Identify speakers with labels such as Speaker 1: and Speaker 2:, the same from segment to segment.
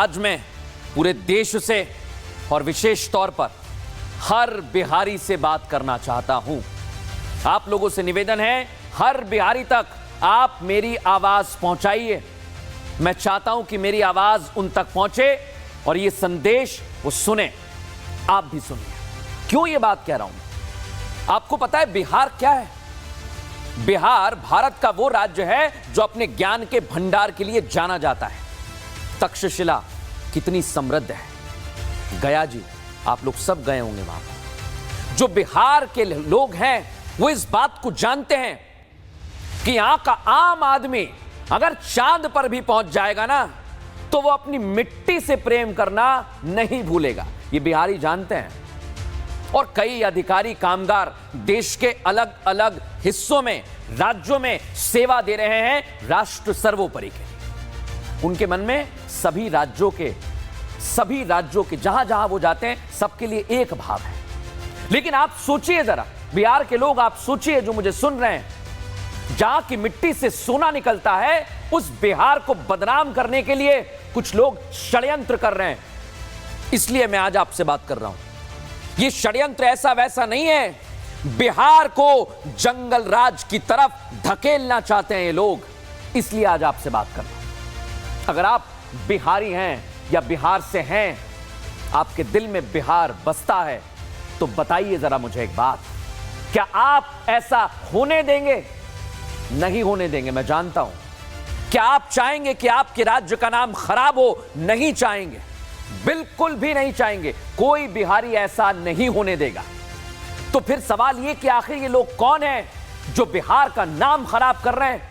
Speaker 1: राज्य में, पूरे देश से और विशेष तौर पर हर बिहारी से बात करना चाहता हूं। आप लोगों से निवेदन है, हर बिहारी तक आप मेरी आवाज पहुंचाइए। मैं चाहता हूं कि मेरी आवाज उन तक पहुंचे और ये संदेश वो सुने। आप भी सुनिए। क्यों ये बात कह रहा हूं? आपको पता है बिहार क्या है? बिहार भारत का वो राज्य है जो अपने ज्ञान के भंडार के लिए जाना जाता है। तक्षशिला कितनी समृद्ध है। गया जी, आप लोग सब गए होंगे वहां। जो बिहार के लोग हैं वो इस बात को जानते हैं कि यहां का आम आदमी अगर चांद पर भी पहुंच जाएगा ना, तो वो अपनी मिट्टी से प्रेम करना नहीं भूलेगा। ये बिहारी जानते हैं। और कई अधिकारी कामगार देश के अलग अलग हिस्सों में, राज्यों में सेवा दे रहे हैं राष्ट्र सर्वोपरि के लिए। उनके मन में सभी राज्यों के जहां जहां वो जाते हैं सबके लिए एक भाव है। लेकिन आप सोचिए जरा, बिहार के लोग आप सोचिए जो मुझे सुन रहे हैं, जहां की मिट्टी से सोना निकलता है, उस बिहार को बदनाम करने के लिए कुछ लोग षड्यंत्र कर रहे हैं। इसलिए मैं आज आपसे बात कर रहा हूं। ये षड्यंत्र ऐसा वैसा नहीं है। बिहार को जंगल राज की तरफ धकेलना चाहते हैं ये लोग। इसलिए आज आपसे बात कर रहा हूं। अगर आप बिहारी हैं या बिहार से हैं, आपके दिल में बिहार बसता है, तो बताइए जरा मुझे एक बात, क्या आप ऐसा होने देंगे? नहीं होने देंगे, मैं जानता हूं। क्या आप चाहेंगे कि आपके राज्य का नाम खराब हो? नहीं चाहेंगे, बिल्कुल भी नहीं चाहेंगे। कोई बिहारी ऐसा नहीं होने देगा। तो फिर सवाल यह कि आखिर ये लोग कौन हैं जो बिहार का नाम खराब कर रहे हैं,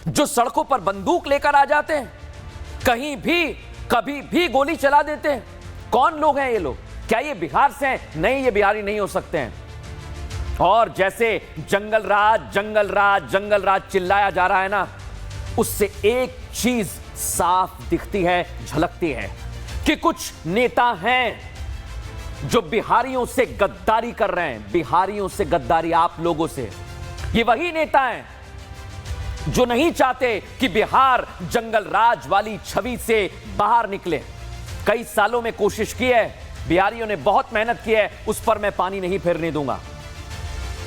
Speaker 1: जो सड़कों पर बंदूक लेकर आ जाते हैं, कहीं भी कभी भी गोली चला देते हैं? कौन लोग हैं ये लोग? क्या ये बिहार से हैं? नहीं, ये बिहारी नहीं हो सकते हैं। और जैसे जंगल राज चिल्लाया जा रहा है ना, उससे एक चीज साफ दिखती है, झलकती है कि कुछ नेता हैं जो बिहारियों से गद्दारी कर रहे हैं। बिहारियों से गद्दारी, आप लोगों से। ये वही नेता हैं जो नहीं चाहते कि बिहार जंगल राज वाली छवि से बाहर निकले। कई सालों में कोशिश की है, बिहारियों ने बहुत मेहनत की है, उस पर मैं पानी नहीं फेरने दूंगा।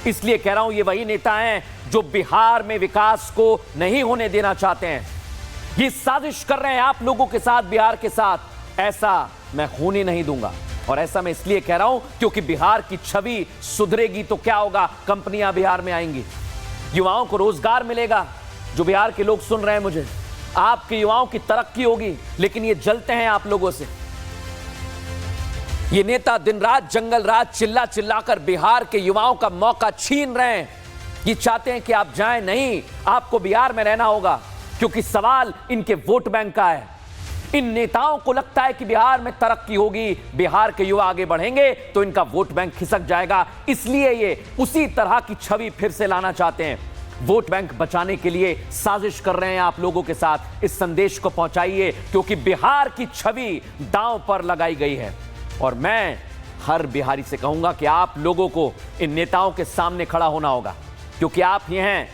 Speaker 1: इसलिए कह रहा हूं, ये वही नेता हैं जो बिहार में विकास को नहीं होने देना चाहते हैं। ये साजिश कर रहे हैं आप लोगों के साथ, बिहार के साथ। ऐसा मैं होने नहीं दूंगा। और ऐसा मैं इसलिए कह रहा हूं क्योंकि बिहार की छवि सुधरेगी तो क्या होगा? कंपनियां बिहार में आएंगी, युवाओं को रोजगार मिलेगा। जो बिहार के लोग सुन रहे हैं मुझे, आपके युवाओं की तरक्की होगी। लेकिन ये जलते हैं आप लोगों से। ये नेता दिन रात जंगल राज चिल्लाकर बिहार के युवाओं का मौका छीन रहे हैं। ये चाहते हैं कि आप जाएं नहीं, आपको बिहार में रहना होगा, क्योंकि सवाल इनके वोट बैंक का है। इन नेताओं को लगता है कि बिहार में तरक्की होगी, बिहार के युवा आगे बढ़ेंगे तो इनका वोट बैंक खिसक जाएगा। इसलिए ये उसी तरह की छवि फिर से लाना चाहते हैं। वोट बैंक बचाने के लिए साजिश कर रहे हैं आप लोगों के साथ। इस संदेश को पहुंचाइए, क्योंकि बिहार की छवि दांव पर लगाई गई है। और मैं हर बिहारी से कहूंगा कि आप लोगों को इन नेताओं के सामने खड़ा होना होगा, क्योंकि आप ही हैं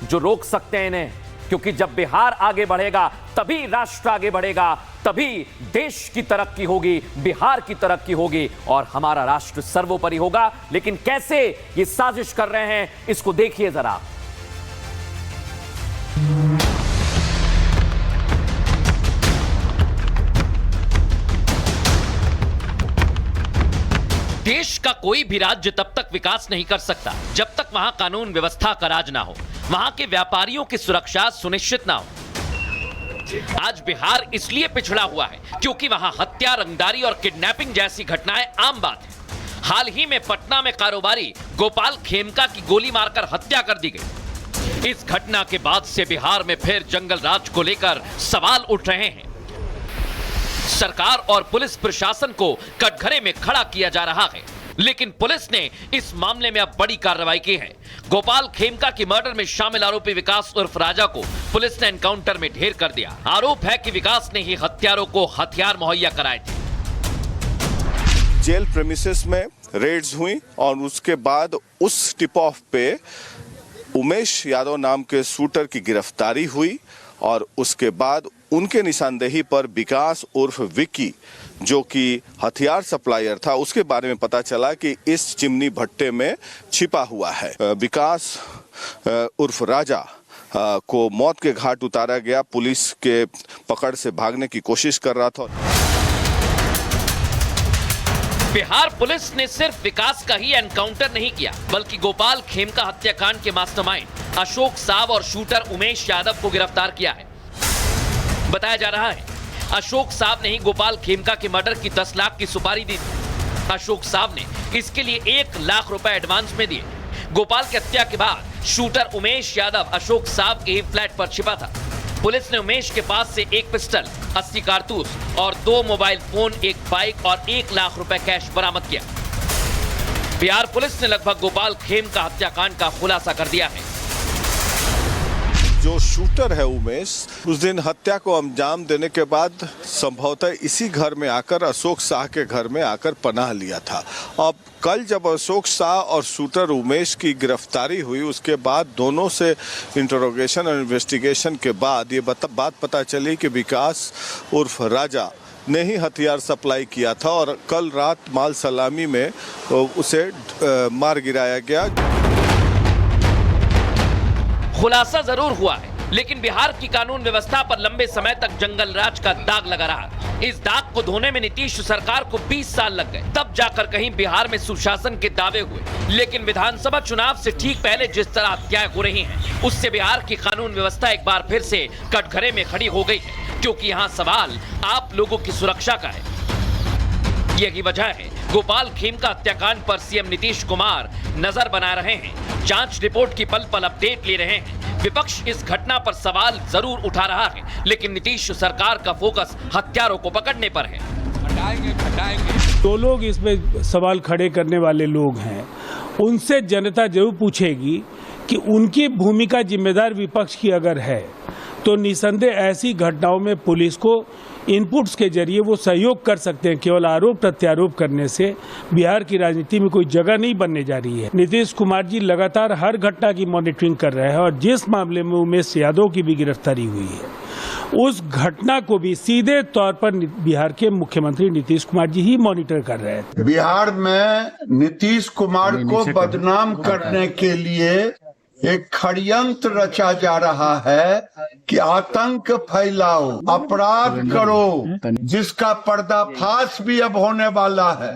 Speaker 1: जो रोक सकते हैं इन्हें। क्योंकि जब बिहार आगे बढ़ेगा तभी राष्ट्र आगे बढ़ेगा, तभी देश की तरक्की होगी, बिहार की तरक्की होगी और हमारा राष्ट्र सर्वोपरि होगा। लेकिन कैसे ये साजिश कर रहे हैं, इसको देखिए जरा।
Speaker 2: देश का कोई भी राज्य तब तक विकास नहीं कर सकता जब तक वहां कानून व्यवस्था का राज ना हो, वहां के व्यापारियों की सुरक्षा सुनिश्चित ना हो। आज बिहार इसलिए पिछड़ा हुआ है क्योंकि वहां हत्या, रंगदारी और किडनैपिंग जैसी घटनाएं आम बात है। हाल ही में पटना में कारोबारी गोपाल खेमका की गोली मारकर हत्या कर दी गई। इस घटना के बाद से बिहार में फिर जंगल राज को लेकर सवाल उठ रहे हैं। सरकार और पुलिस प्रशासन को कटघरे में खड़ा किया जा रहा है, लेकिन पुलिस ने इस मामले में अब बड़ी कार्रवाई की है। गोपाल खेमका की मर्डर में शामिल आरोपी विकास उर्फ राजा को पुलिस ने एनकाउंटर में ढेर कर दिया। आरोप है कि विकास ने ही हत्यारों को हथियार मुहैया कराए थे।
Speaker 3: जेल प्रेमिसेस में रेड्स हुई और उसके बाद उस टिप ऑफ पे उमेश यादव नाम के शूटर की गिरफ्तारी हुई और उसके बाद उनके निशानदेही पर विकास उर्फ विक्की, जो कि हथियार सप्लायर था, उसके बारे में पता चला कि इस चिमनी भट्टे में छिपा हुआ है। विकास उर्फ राजा को मौत के घाट उतारा गया। पुलिस के पकड़ से भागने की कोशिश कर रहा था।
Speaker 2: बिहार पुलिस ने सिर्फ विकास का ही एनकाउंटर नहीं किया, बल्कि गोपाल खेमका हत्याकांड के मास्टरमाइंड अशोक साव और शूटर उमेश यादव को गिरफ्तार किया है। बताया जा रहा है अशोक साव ने ही गोपाल खेमका के मर्डर की 10 लाख की सुपारी दी थी। अशोक साव ने इसके लिए 1 लाख रुपए एडवांस में दिए। गोपाल की हत्या के बाद शूटर उमेश यादव अशोक साव के ही फ्लैट पर छिपा था। पुलिस ने उमेश के पास से 1 पिस्टल, 80 कारतूस और 2 मोबाइल फोन, 1 बाइक और 1 लाख रुपए कैश बरामद किया। बिहार पुलिस ने लगभग गोपाल खेमका हत्याकांड का खुलासा कर दिया है।
Speaker 3: जो शूटर है उमेश, उस दिन हत्या को अंजाम देने के बाद संभवतः इसी घर में आकर, अशोक शाह के घर में आकर पनाह लिया था। अब कल जब अशोक शाह और शूटर उमेश की गिरफ्तारी हुई, उसके बाद दोनों से इंटरोगेशन और इन्वेस्टिगेशन के बाद ये बात पता चली कि विकास उर्फ राजा ने ही हथियार सप्लाई किया था और कल रात माल सलामी में उसे मार गिराया गया।
Speaker 2: खुलासा जरूर हुआ है, लेकिन बिहार की कानून व्यवस्था पर लंबे समय तक जंगल राज का दाग लगा रहा। इस दाग को धोने में नीतीश सरकार को 20 साल लग गए, तब जाकर कहीं बिहार में सुशासन के दावे हुए। लेकिन विधानसभा चुनाव से ठीक पहले जिस तरह हत्याएं हो रही हैं, उससे बिहार की कानून व्यवस्था एक बार फिर से कटघरे में खड़ी हो गई है, क्योंकि यहाँ सवाल आप लोगों की सुरक्षा का है। यही वजह है गोपाल खेमका हत्याकांड पर सीएम नीतीश कुमार नजर बना रहे हैं, जांच रिपोर्ट की पल पल अपडेट ले रहे हैं। विपक्ष इस घटना पर सवाल जरूर उठा रहा है, लेकिन नीतीश सरकार का फोकस हत्यारों को पकड़ने पर है।
Speaker 4: तो लोग इसमें सवाल खड़े करने वाले लोग हैं, उनसे जनता जरूर पूछेगी कि उनकी भूमिका जिम्मेदार विपक्ष की अगर है तो निसंदेह ऐसी घटनाओं में पुलिस को इनपुट्स के जरिए वो सहयोग कर सकते हैं। केवल आरोप प्रत्यारोप करने से बिहार की राजनीति में कोई जगह नहीं बनने जा रही है। नीतीश कुमार जी लगातार हर घटना की मॉनिटरिंग कर रहे हैं और जिस मामले में उमेश यादव की भी गिरफ्तारी हुई है, उस घटना को भी सीधे तौर पर बिहार के मुख्यमंत्री नीतीश कुमार जी ही मॉनिटर कर रहे हैं।
Speaker 5: बिहार में नीतीश कुमार को बदनाम करने के लिए एक षड्यंत्र रचा जा रहा है कि आतंक फैलाओ, अपराध करो, जिसका पर्दाफाश भी अब होने वाला है।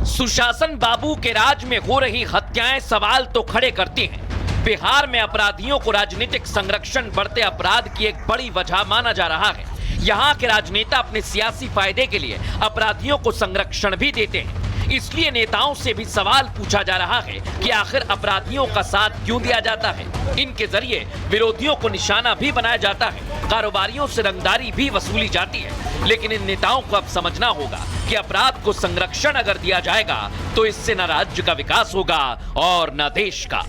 Speaker 2: सुशासन बाबू के राज में हो रही हत्याएं सवाल तो खड़े करती हैं। बिहार में अपराधियों को राजनीतिक संरक्षण बढ़ते अपराध की एक बड़ी वजह माना जा रहा है। यहाँ के राजनेता अपने सियासी फायदे के लिए अपराधियों को संरक्षण भी देते हैं। इसलिए नेताओं से भी सवाल पूछा जा रहा है कि आखिर अपराधियों का साथ क्यों दिया जाता है। इनके जरिए विरोधियों को निशाना भी बनाया जाता है, कारोबारियों से रंगदारी भी वसूली जाती है। लेकिन इन नेताओं को अब समझना होगा कि अपराध को संरक्षण अगर दिया जाएगा तो इससे न राज्य का विकास होगा और न देश का।